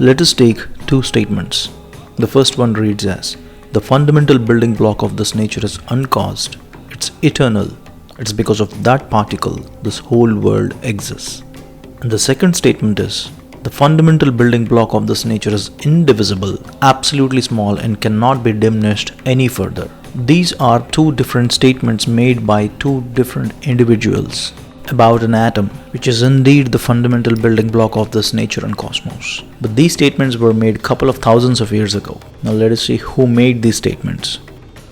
Let us take two statements. The first one reads as, the fundamental building block of this nature is uncaused, it's eternal, it's because of that particle this whole world exists. And the second statement is, the fundamental building block of this nature is indivisible, absolutely small, and cannot be diminished any further. These are two different statements made by two different individuals about an atom, which is indeed the fundamental building block of this nature and cosmos. But these statements were made a couple of thousands of years ago. Now let us see who made these statements.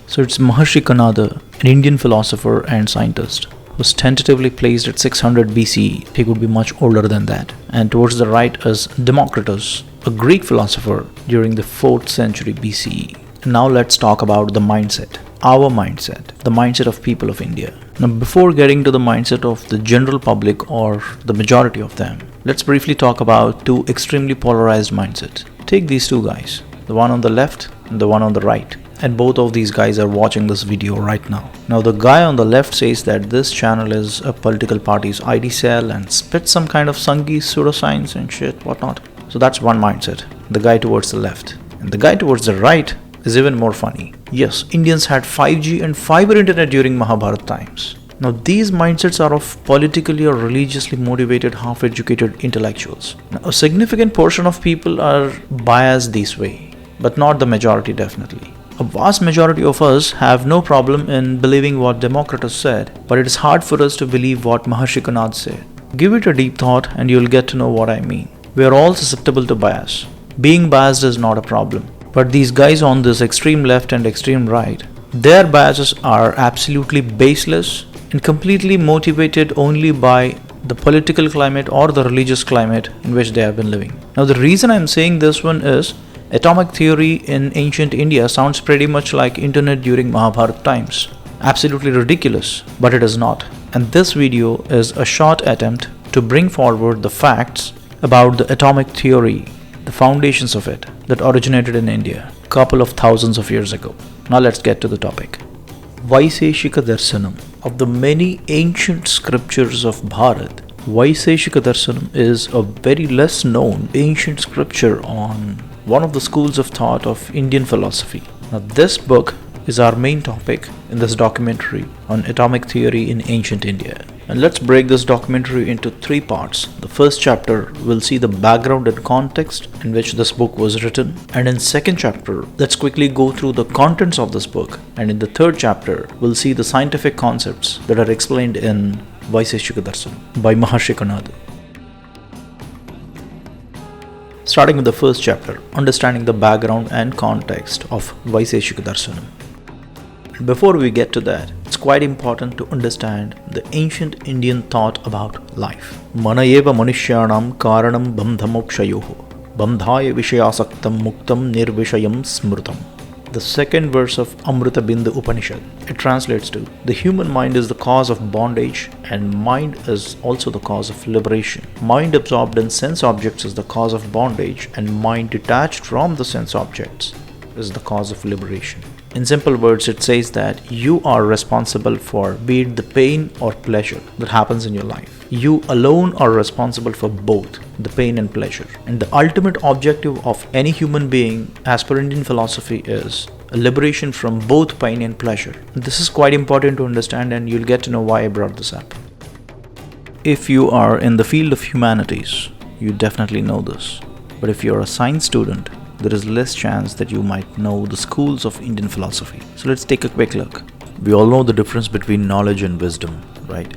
So it's Maharishi Kanada, an Indian philosopher and scientist, was tentatively placed at 600 BCE. He could be much older than that. And towards the right is Democritus, a Greek philosopher during the 4th century BCE. And now let's talk about the mindset. Our mindset, the mindset of people of India. Now before getting to the mindset of the general public or the majority of them, let's briefly talk about two extremely polarized mindsets. Take these two guys, the one on the left and the one on the right. And both of these guys are watching this video right now. Now the guy on the left says that this channel is a political party's ID cell and spits some kind of Sangi pseudoscience and shit, whatnot. So that's one mindset, the guy towards the left. And the guy towards the right is even more funny. Yes, Indians had 5G and fiber internet during Mahabharata times. Now these mindsets are of politically or religiously motivated, half-educated intellectuals. Now, a significant portion of people are biased this way, but not the majority definitely. A vast majority of us have no problem in believing what Democritus said, but it is hard for us to believe what Maharishi Kanada said. Give it a deep thought and you'll get to know what I mean. We are all susceptible to bias. Being biased is not a problem. But these guys on this extreme left and extreme right, their biases are absolutely baseless and completely motivated only by the political climate or the religious climate in which they have been living. Now the reason I'm saying this one is, atomic theory in ancient India sounds pretty much like internet during Mahabharata times. Absolutely ridiculous, but it is not. And this video is a short attempt to bring forward the facts about the atomic theory, the foundations of it, that originated in India a couple of thousands of years ago. Now let's get to the topic. Vaiseshika Darsanam. Of the many ancient scriptures of Bharat, Vaiseshika Darsanam is a very less known ancient scripture on one of the schools of thought of Indian philosophy. Now this book is our main topic in this documentary on atomic theory in ancient India. And let's break this documentary into three parts. The first chapter will see the background and context in which this book was written. And in second chapter, let's quickly go through the contents of this book. And in the third chapter, we'll see the scientific concepts that are explained in Vaiseshika Darsanam by Maharishi Kanada. Starting with the first chapter, understanding the background and context of Vaiseshika Darsanam. Before we get to that, it's quite important to understand the ancient Indian thought about life. Mana eva manushyanam karanam bandhamokshayoho bandhaya vishayasaktam muktam nirvishayam smrutam. The second verse of Amrita Bindu Upanishad. It translates to, the human mind is the cause of bondage and mind is also the cause of liberation. Mind absorbed in sense objects is the cause of bondage and mind detached from the sense objects is the cause of liberation. In simple words, it says that you are responsible for be it the pain or pleasure that happens in your life. You alone are responsible for both the pain and pleasure. And the ultimate objective of any human being, as per Indian philosophy, is a liberation from both pain and pleasure. This is quite important to understand and you'll get to know why I brought this up. If you are in the field of humanities, you definitely know this. But if you're a science student, there is less chance that you might know the schools of Indian philosophy. So let's take a quick look. We all know the difference between knowledge and wisdom, right?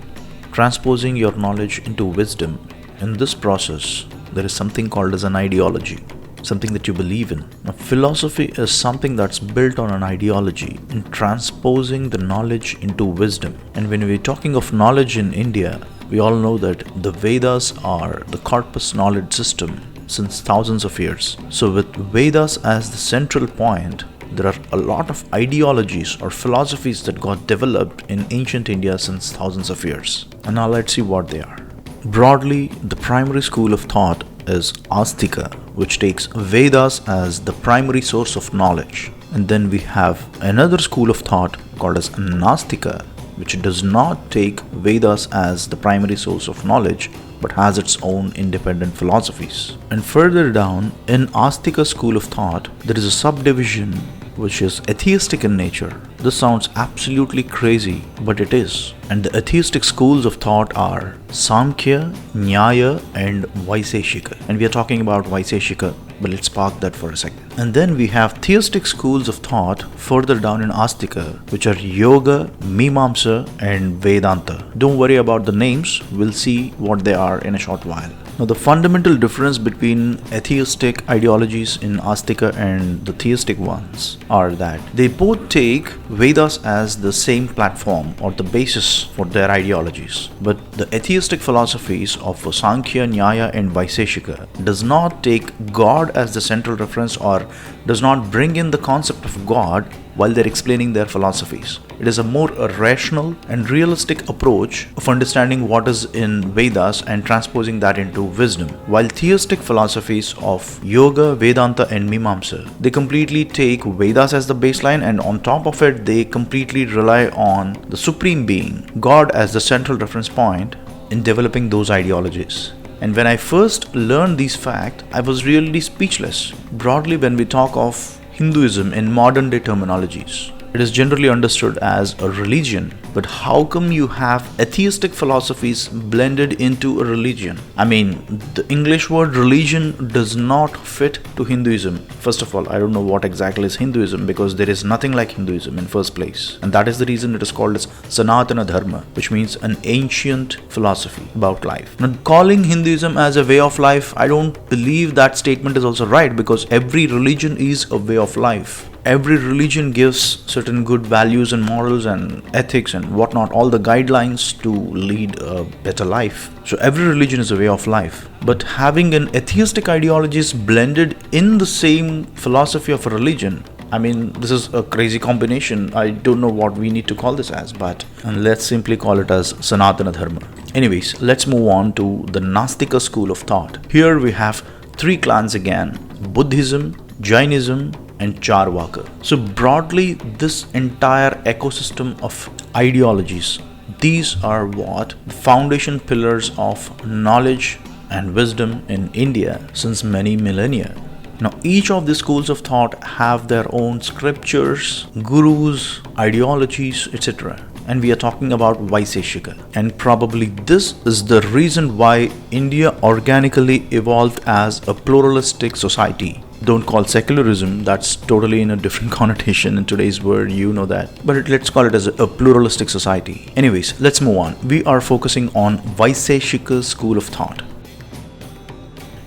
Transposing your knowledge into wisdom, in this process, there is something called as an ideology, something that you believe in. Now, philosophy is something that's built on an ideology in transposing the knowledge into wisdom. And when we're talking of knowledge in India, we all know that the Vedas are the corpus knowledge system since thousands of years. So with Vedas as the central point, there are a lot of ideologies or philosophies that got developed in ancient India since thousands of years. And now let's see what they are. Broadly, the primary school of thought is Astika, which takes Vedas as the primary source of knowledge. And then we have another school of thought called as Nastika, which does not take Vedas as the primary source of knowledge, but has its own independent philosophies. And further down, in Astika school of thought, there is a subdivision which is atheistic in nature. This sounds absolutely crazy, but it is. And the atheistic schools of thought are Samkhya, Nyaya, and Vaiseshika. And we are talking about Vaiseshika, but let's park that for a second. And then we have theistic schools of thought further down in Astika, which are Yoga, Mimamsa, and Vedanta. Don't worry about the names, we'll see what they are in a short while. Now, the fundamental difference between atheistic ideologies in Astika and the theistic ones are that they both take Vedas as the same platform or the basis for their ideologies. But the atheistic philosophies of Sankhya, Nyaya, and Vaiseshika does not take God as the central reference or does not bring in the concept of God while they're explaining their philosophies. It is a more rational and realistic approach of understanding what is in Vedas and transposing that into wisdom. While theistic philosophies of Yoga, Vedanta, and Mimamsa, they completely take Vedas as the baseline, and on top of it, they completely rely on the Supreme Being, God, as the central reference point in developing those ideologies. And when I first learned these facts, I was really speechless. Broadly, when we talk of Hinduism in modern day terminologies, it is generally understood as a religion. But how come you have atheistic philosophies blended into a religion? I mean, the English word religion does not fit to Hinduism. First of all, I don't know what exactly is Hinduism because there is nothing like Hinduism in first place. And that is the reason it is called as Sanatana Dharma, which means an ancient philosophy about life. Now, calling Hinduism as a way of life, I don't believe that statement is also right because every religion is a way of life. Every religion gives certain good values and morals and ethics and whatnot, all the guidelines to lead a better life. So every religion is a way of life. But having an atheistic ideologies blended in the same philosophy of a religion, I mean, this is a crazy combination. I don't know what we need to call this as, but let's simply call it as Sanatana Dharma. Anyways, let's move on to the Nastika school of thought. Here we have three clans again: Buddhism, Jainism, and Charvaka. So broadly, this entire ecosystem of ideologies, these are what the foundation pillars of knowledge and wisdom in India since many millennia. Now, each of these schools of thought have their own scriptures, gurus, ideologies, etc. And we are talking about Vaiseshika. And probably this is the reason why India organically evolved as a pluralistic society. Don't call secularism, that's totally in a different connotation in today's world, you know that. But let's call it as a pluralistic society. Anyways, let's move on. We are focusing on Vaiseshika school of thought.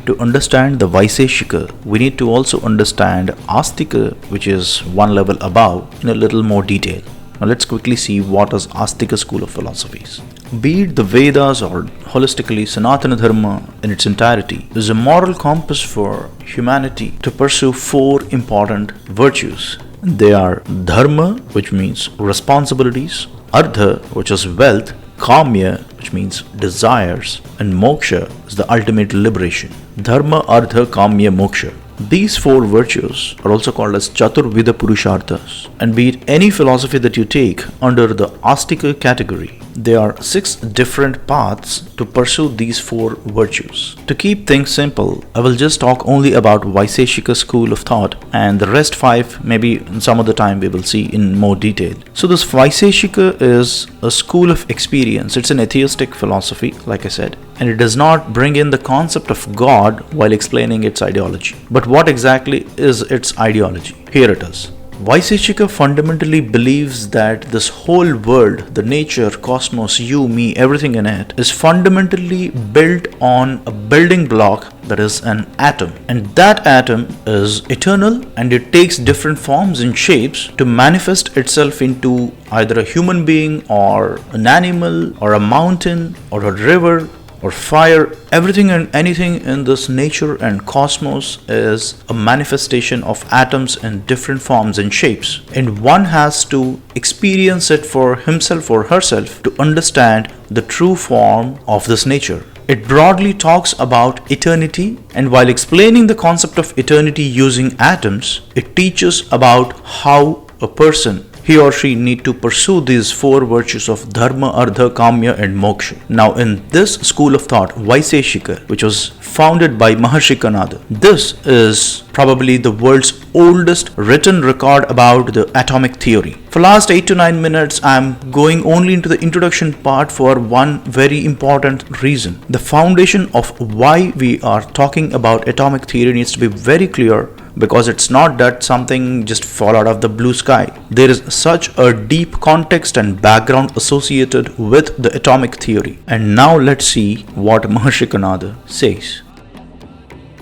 To understand the Vaiseshika, we need to also understand Astika, which is one level above, in a little more detail. Now let's quickly see what is Astika school of philosophies. Be it the Vedas or holistically Sanatana Dharma in its entirety, is a moral compass for humanity to pursue four important virtues. They are Dharma, which means responsibilities, Artha, which is wealth, Kamya, which means desires, and Moksha is the ultimate liberation. Dharma, Artha, Kamya, Moksha. These four virtues are also called as Chaturvida Purusharthas, and be it any philosophy that you take under the Astika category, there are 6 different paths to pursue these 4 virtues. To keep things simple, I will just talk only about Vaiseshika school of thought, and the rest 5 maybe some other time we will see in more detail. So this Vaiseshika is a school of experience. It's an atheistic philosophy, like I said, and it does not bring in the concept of God while explaining its ideology. But what exactly is its ideology? Here it is. Vaiseshika fundamentally believes that this whole world, the nature, cosmos, you, me, everything in it, is fundamentally built on a building block that is an atom. And that atom is eternal, and it takes different forms and shapes to manifest itself into either a human being or an animal or a mountain or a river or fire. Everything and anything in this nature and cosmos is a manifestation of atoms in different forms and shapes, and one has to experience it for himself or herself to understand the true form of this nature. It broadly talks about eternity, and while explaining the concept of eternity using atoms, it teaches about how a person he or she need to pursue these four virtues of dharma, artha, kamya and moksha. Now in this school of thought, Vaiseshika, which was founded by Maharishi Kanada, this is probably the world's oldest written record about the atomic theory. For last 8 to 9 minutes, I am going only into the introduction part for one very important reason. The foundation of why we are talking about atomic theory needs to be very clear, because it's not that something just fall out of the blue sky. There is such a deep context and background associated with the atomic theory. And now let's see what Maharishi Kanada says.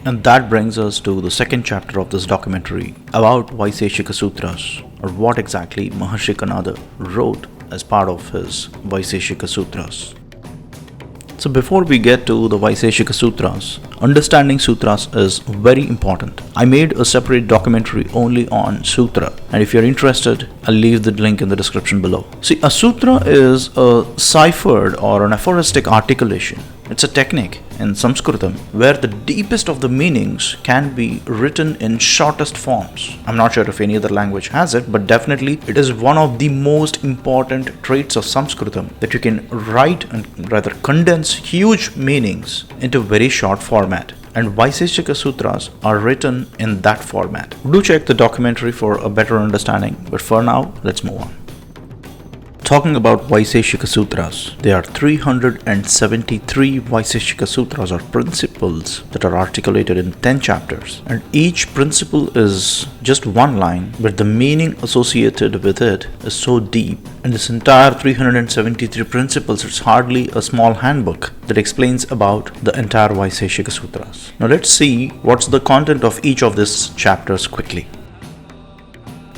And that brings us to the second chapter of this documentary about Vaiseshika Sutras, or what exactly Maharishi Kanada wrote as part of his Vaiseshika Sutras. So before we get to the Vaiseshika Sutras, understanding sutras is very important. I made a separate documentary only on sutra, and if you're interested, I'll leave the link in the description below. See, a sutra is a ciphered or an aphoristic articulation. It's a technique in Sanskritam where the deepest of the meanings can be written in shortest forms. I'm not sure if any other language has it, but definitely it is one of the most important traits of Sanskritam, that you can write and rather condense huge meanings into very short format. And Vaiseshika Sutras are written in that format. Do check the documentary for a better understanding, but for now, let's move on. Talking about Vaiseshika Sutras, there are 373 Vaiseshika Sutras or principles that are articulated in 10 chapters, and each principle is just one line, but the meaning associated with it is so deep. And this entire 373 principles is hardly a small handbook that explains about the entire Vaiseshika Sutras. Now let's see what's the content of each of these chapters quickly.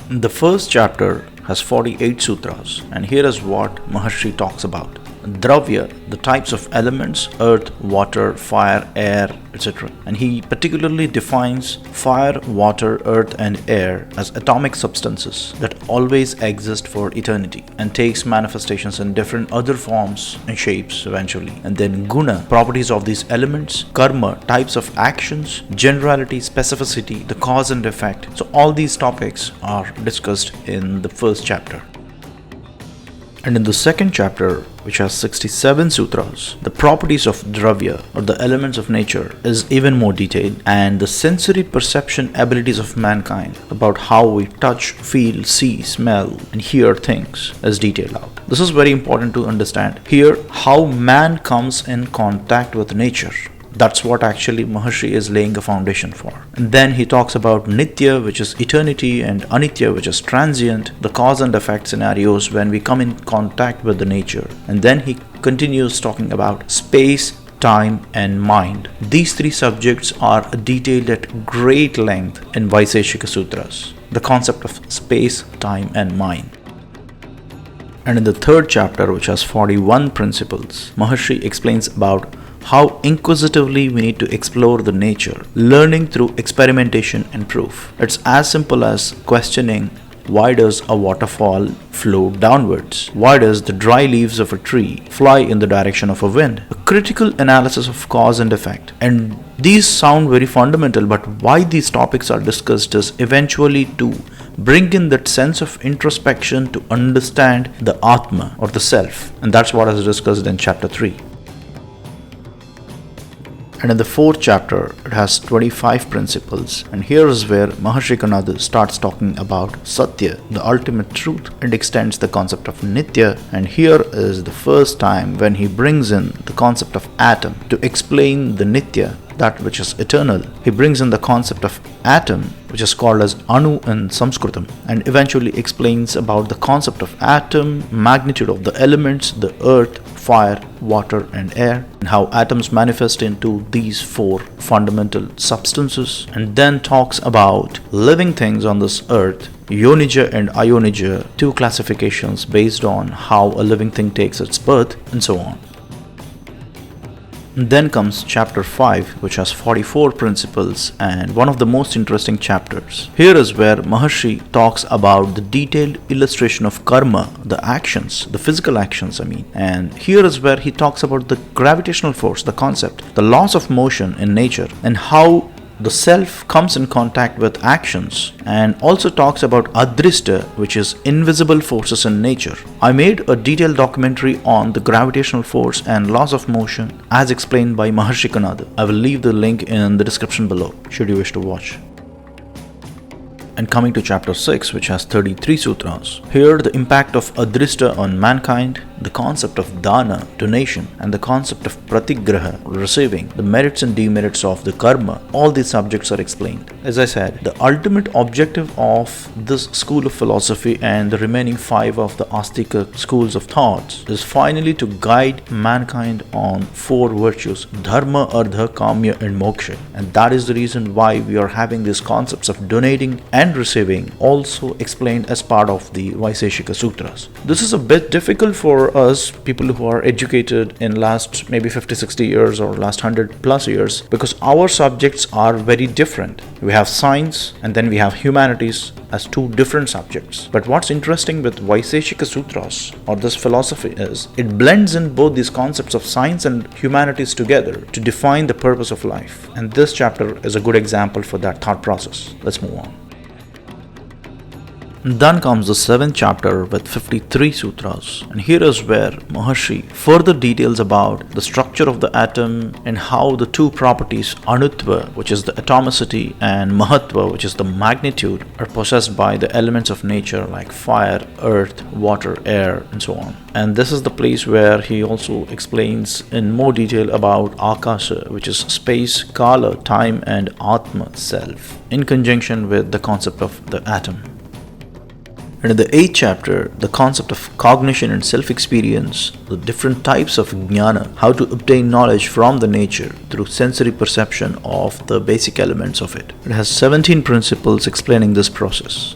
The first chapter has 48 sutras, and here is what Maharishi talks about. Dravya, the types of elements, earth, water, fire, air, etc. And he particularly defines fire, water, earth and air as atomic substances that always exist for eternity and takes manifestations in different other forms and shapes eventually. And then guna, properties of these elements, karma, types of actions, generality, specificity, the cause and effect. So all these topics are discussed in the first chapter. And in the second chapter, which has 67 sutras, the properties of dravya or the elements of nature is even more detailed, and the sensory perception abilities of mankind about how we touch, feel, see, smell and hear things is detailed out. This is very important to understand here, how man comes in contact with nature. That's what actually Maharishi is laying a foundation for. And then he talks about Nitya, which is eternity, and Anitya, which is transient, the cause and effect scenarios when we come in contact with the nature. And then he continues talking about space, time and mind. These three subjects are detailed at great length in Vaiseshika Sutras, the concept of space, time and mind. And in the third chapter, which has 41 principles, Maharishi explains about how inquisitively we need to explore the nature, learning through experimentation and proof. It's as simple as questioning, why does a waterfall flow downwards? Why does the dry leaves of a tree fly in the direction of a wind? A critical analysis of cause and effect. And these sound very fundamental, but why these topics are discussed is eventually to bring in that sense of introspection to understand the Atma or the self. And that's what is discussed in chapter 3. And in the fourth chapter, it has 25 principles, and here is where Maharishi Kanada starts talking about Satya, the ultimate truth, and extends the concept of Nitya. And here is the first time when he brings in the concept of atom to explain the Nitya, that which is eternal. He brings in the concept of atom, which is called as Anu in Sanskritam, and eventually explains about the concept of atom, magnitude of the elements, the earth, fire, water and air, and how atoms manifest into these four fundamental substances, and then talks about living things on this earth, Yonija and Ayonija, two classifications based on how a living thing takes its birth, and so on. And then comes chapter 5, which has 44 principles and one of the most interesting chapters. Here is where Maharishi talks about the detailed illustration of karma, the actions, the physical actions and here is where he talks about the gravitational force, the concept, the laws of motion in nature, and how the self comes in contact with actions and also talks about adrishta, which is invisible forces in nature. I made a detailed documentary on the gravitational force and laws of motion as explained by Maharishi Kanada. I will leave the link in the description below should you wish to watch. And coming to chapter 6, which has 33 sutras. Here the impact of adrishta on mankind, the concept of dana, donation, and the concept of pratigraha, receiving, the merits and demerits of the karma, all these subjects are explained. As I said, the ultimate objective of this school of philosophy and the remaining 5 of the Astika schools of thoughts is finally to guide mankind on 4 virtues, dharma, artha, kamya, and moksha. And that is the reason why we are having these concepts of donating and receiving also explained as part of the Vaiseshika Sutras. This is a bit difficult for us, people who are educated in last maybe 50-60 years or last 100 plus years, because our subjects are very different. We have science and then we have humanities as 2 different subjects. But what's interesting with Vaiseshika Sutras or this philosophy is it blends in both these concepts of science and humanities together to define the purpose of life. And this chapter is a good example for that thought process. Let's move on. Then comes the 7th chapter with 53 sutras, and here is where Maharshi further details about the structure of the atom and how the 2 properties anutva, which is the atomicity, and mahatva, which is the magnitude, are possessed by the elements of nature like fire, earth, water, air, and so on. And this is the place where he also explains in more detail about akasha, which is space, kala, time, and atma, self, in conjunction with the concept of the atom. And in the 8th chapter, the concept of cognition and self-experience, the different types of jnana, how to obtain knowledge from the nature through sensory perception of the basic elements of it. It has 17 principles explaining this process.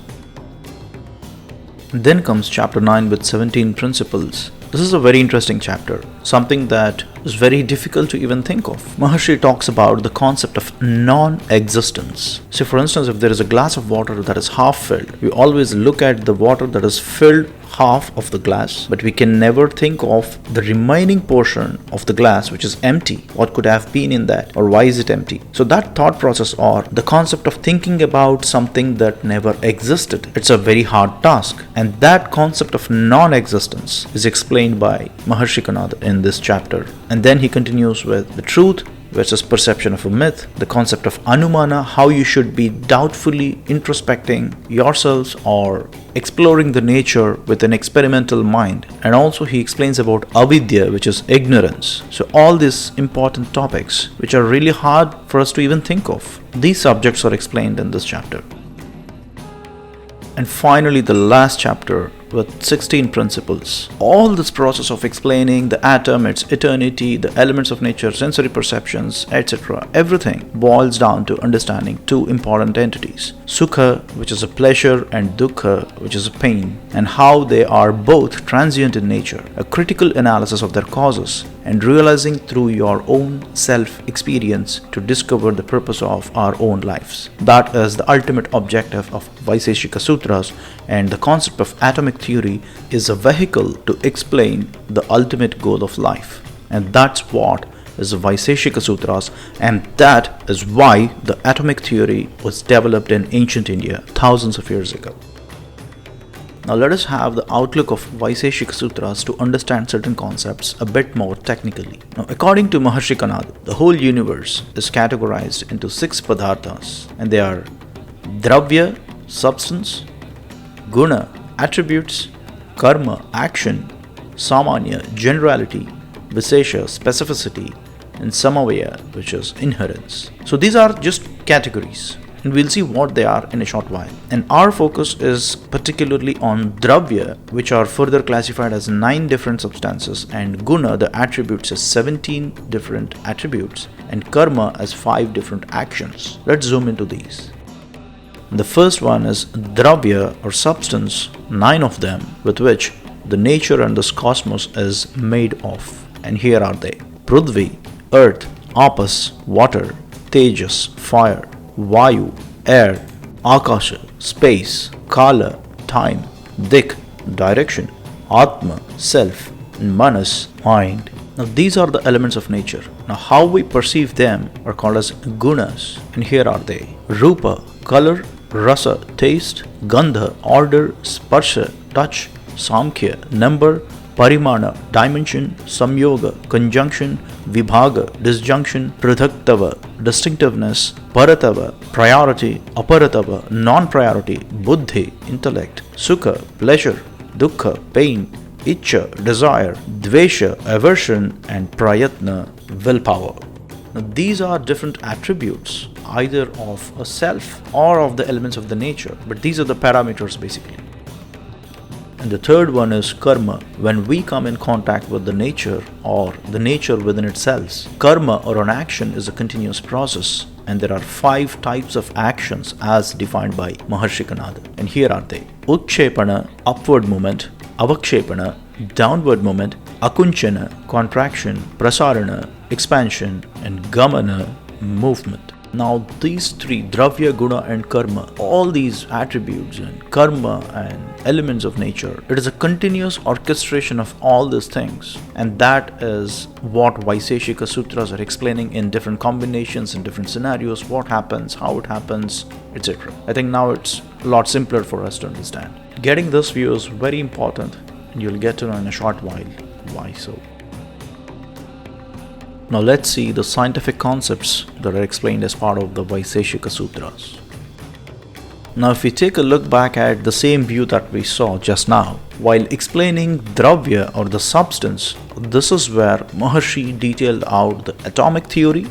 And then comes chapter 9 with 17 principles. This is a very interesting chapter, something that is very difficult to even think of. Maharshi talks about the concept of non-existence. So for instance, if there is a glass of water that is half filled, we always look at the water that is filled half of the glass, but we can never think of the remaining portion of the glass which is empty. What could have been in that, or why is it empty? So that thought process, or the concept of thinking about something that never existed, it's a very hard task. And that concept of non-existence is explained by Maharishi Kanada in this chapter. And then he continues with the truth versus perception of a myth, the concept of anumana, how you should be doubtfully introspecting yourselves or exploring the nature with an experimental mind. And also he explains about avidya, which is ignorance. So all these important topics which are really hard for us to even think of, these subjects are explained in this chapter. And finally the last chapter with 16 principles. All this process of explaining the atom, its eternity, the elements of nature, sensory perceptions, etc., everything boils down to understanding 2 important entities. Sukha, which is a pleasure, and dukkha, which is a pain, and how they are both transient in nature. A critical analysis of their causes and realizing through your own self-experience to discover the purpose of our own lives. That is the ultimate objective of Vaiseshika Sutras, and the concept of atomic theory is a vehicle to explain the ultimate goal of life. And that's what is the Vaiseshika Sutras, and that is why the atomic theory was developed in ancient India thousands of years ago. Now let us have the outlook of Vaiseshika Sutras to understand certain concepts a bit more technically. Now according to Maharishi Kanada, the whole universe is categorized into 6 padarthas, and they are dravya, substance, guna, attributes, karma, action, samanya, generality, vishesha, specificity, and samavaya, which is inherence. So these are just categories, and we'll see what they are in a short while. And our focus is particularly on dravya, which are further classified as 9 different substances, and guna, the attributes, as 17 different attributes, and karma as 5 different actions. Let's zoom into these. The first one is dravya or substance, 9 of them, with which the nature and this cosmos is made of. And here are they: Prithvi, earth; Apas, water; Tejas, fire; Vayu, air; Akasha, space; Kala, time; Dik, direction; Atma, self; and Manas, mind. Now these are the elements of nature. Now how we perceive them are called as gunas, and here are they: rupa, color; rasa, taste; gandha, odor; sparsha, touch; samkhya, number; parimana, dimension; samyoga, conjunction; vibhaga, disjunction; prithaktava, distinctiveness; paratava, priority; aparatava, non-priority; buddhi, intellect; sukha, pleasure; dukkha, pain; Icha, desire; dvesha, aversion; and prayatna, willpower. Now, these are different attributes either of a self or of the elements of the nature, but these are the parameters basically. And the third one is karma. When we come in contact with the nature or the nature within itself, karma or an action is a continuous process, and there are 5 types of actions as defined by Maharshi Kanada. And here are they: Utshepana, upward movement; Avakshepana, downward movement; Akunchana, contraction; Prasarana, expansion; and Gamana, movement. Now these 3, dravya, guna and karma, all these attributes and karma and elements of nature, it is a continuous orchestration of all these things, and that is what Vaiseshika Sutras are explaining in different combinations, in different scenarios, what happens, how it happens, etc. I think now it's a lot simpler for us to understand. Getting this view is very important, and you'll get to know in a short while why so. Now let's see the scientific concepts that are explained as part of the Vaiseshika Sutras. Now if we take a look back at the same view that we saw just now, while explaining dravya or the substance, this is where Maharshi detailed out the atomic theory,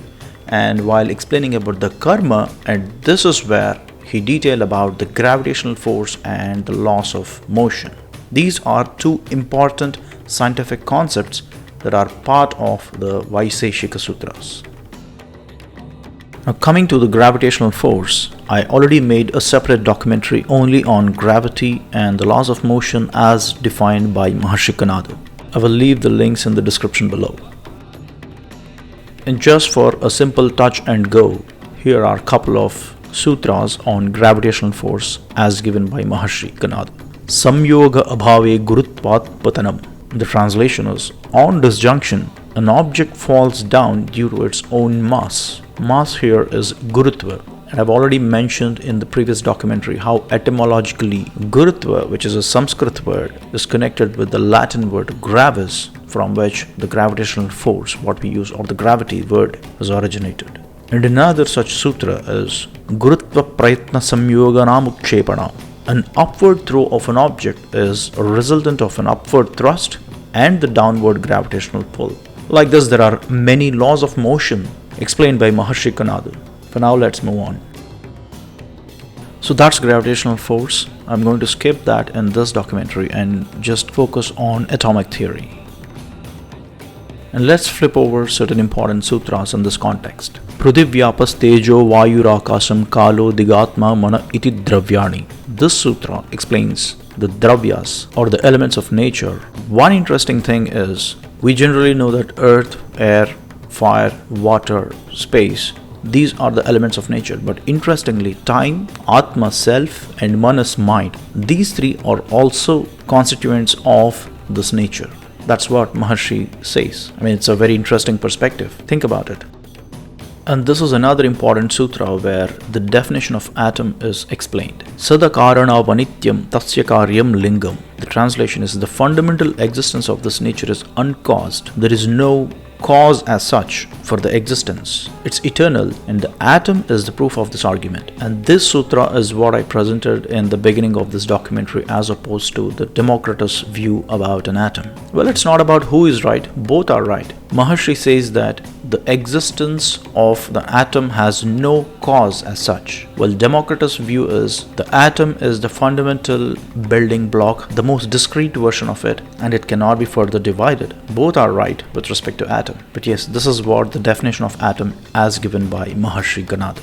and while explaining about the karma, and this is where he detailed about the gravitational force and the laws of motion. These are 2 important scientific concepts that are part of the Vaiseshika Sutras. Now coming to the gravitational force, I already made a separate documentary only on gravity and the laws of motion as defined by Maharshi Kanada. I will leave the links in the description below. And just for a simple touch and go, here are a couple of sutras on gravitational force as given by Maharshi Kanada. Samyoga abhave gurutvat patanam. The translation is: on disjunction, an object falls down due to its own mass. Mass here is gurutva, and I've already mentioned in the previous documentary how etymologically gurutva, which is a Sanskrit word, is connected with the Latin word gravis, from which the gravitational force, what we use, or the gravity word, is originated. And another such sutra is Gurutva Prayatna Samyoganam Utshepana. An upward throw of an object is a resultant of an upward thrust and the downward gravitational pull. Like this, there are many laws of motion explained by Maharshi Kanada. For now, let's move on. So that's gravitational force. I'm going to skip that in this documentary and just focus on atomic theory. And let's flip over certain important sutras in this context. Prudhivyapas tejo vayurakasam kalo digatma mana iti dravyani. This sutra explains the dravyas or the elements of nature. One interesting thing is, we generally know that earth, air, fire, water, space, these are the elements of nature. But interestingly, time, atma, self, and manas, mind, these 3 are also constituents of this nature. That's what Maharshi says. I mean, it's a very interesting perspective. Think about it. And this is another important sutra where the definition of atom is explained. Sadakarana vanityam tasya karyam lingam. The translation is: the fundamental existence of this nature is uncaused. There is no cause as such for the existence. It's eternal, and the atom is the proof of this argument. And this sutra is what I presented in the beginning of this documentary as opposed to the Democritus view about an atom. Well, it's not about who is right, both are right. Maharshi says that the existence of the atom has no cause as such, while Democritus' view is the atom is the fundamental building block, the most discrete version of it, and it cannot be further divided. Both are right with respect to atom. But yes, this is what the definition of atom as given by Maharshi Kanada.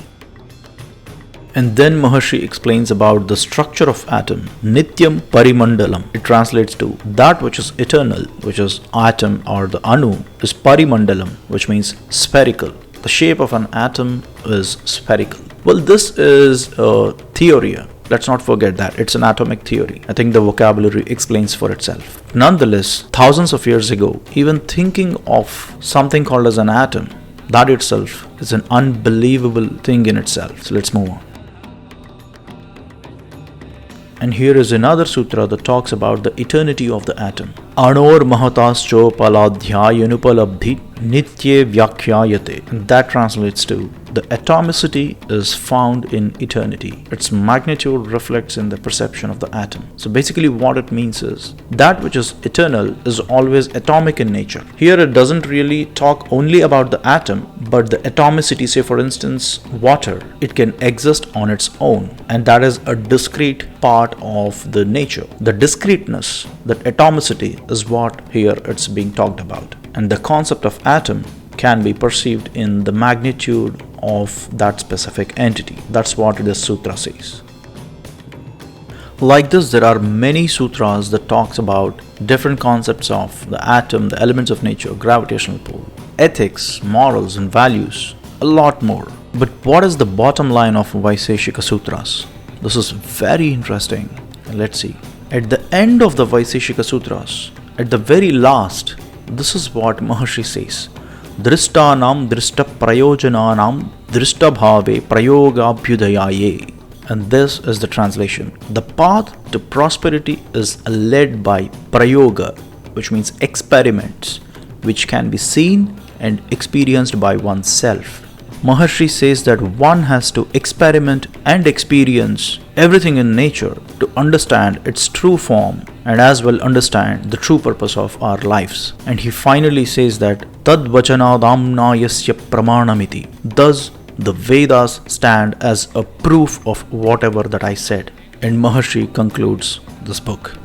And then Maharshi explains about the structure of atom. Nityam Parimandalam. It translates to that which is eternal, which is atom or the anu, is Parimandalam, which means spherical. The shape of an atom is spherical. Well, this is a theory, Let's not forget that it's an atomic theory. I think the vocabulary explains for itself. Nonetheless, thousands of years ago, even thinking of something called as an atom, that itself is an unbelievable thing in itself. So let's move on. And here is another sutra that talks about the eternity of the atom. Anor mahatascho paladhyayanupalabdhi nitye vyakhyayate. And that translates to, the atomicity is found in eternity. Its magnitude reflects in the perception of the atom. So basically what it means is, that which is eternal is always atomic in nature. Here it doesn't really talk only about the atom, but the atomicity. Say for instance, water, it can exist on its own, and that is a discrete part of the nature. The discreteness, that atomicity, is what here it's being talked about. And the concept of atom can be perceived in the magnitude of that specific entity. That's what this sutra says. Like this, there are many sutras that talks about different concepts of the atom, the elements of nature, gravitational pull, ethics, morals and values, a lot more. But what is the bottom line of Vaiseshika Sutras? This is very interesting. Let's see. At the end of the Vaiseshika Sutras, at the very last, this is what Maharshi says. Drishtanam drishta prayojananam drishta bhave prayogabhyudayaye. And this is the translation. The path to prosperity is led by prayoga, which means experiments, which can be seen and experienced by oneself. Maharshi says that one has to experiment and experience everything in nature to understand its true form and as well understand the true purpose of our lives. And he finally says that tad vachanadamna yasya pramanamiti. Thus the Vedas stand as a proof of whatever that I said. And Maharshi concludes this book.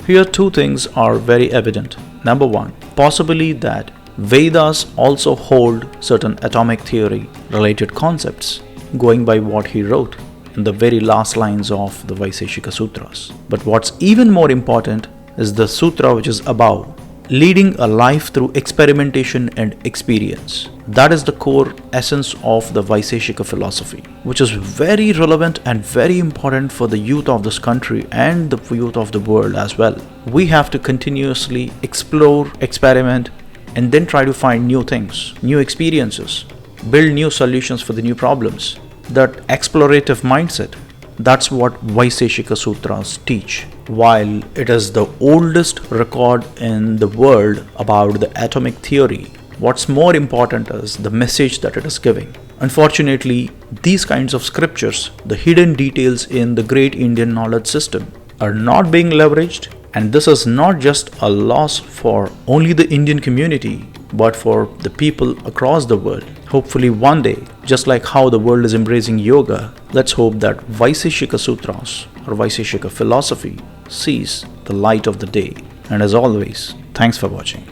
Here two things are very evident. Number one, possibly that Vedas also hold certain atomic theory related concepts, going by what he wrote in the very last lines of the Vaiseshika Sutras. But what's even more important is the sutra which is above, leading a life through experimentation and experience. That is the core essence of the Vaiseshika philosophy, which is very relevant and very important for the youth of this country and the youth of the world as well. We have to continuously explore, experiment, and then try to find new things, new experiences, build new solutions for the new problems. That explorative mindset, that's what Vaiseshika Sutras teach. While it is the oldest record in the world about the atomic theory, what's more important is the message that it is giving. Unfortunately, these kinds of scriptures, the hidden details in the great Indian knowledge system, are not being leveraged. And this is not just a loss for only the Indian community, but for the people across the world. Hopefully one day, just like how the world is embracing yoga, let's hope that Vaiseshika Sutras or Vaiseshika Philosophy sees the light of the day. And as always, thanks for watching.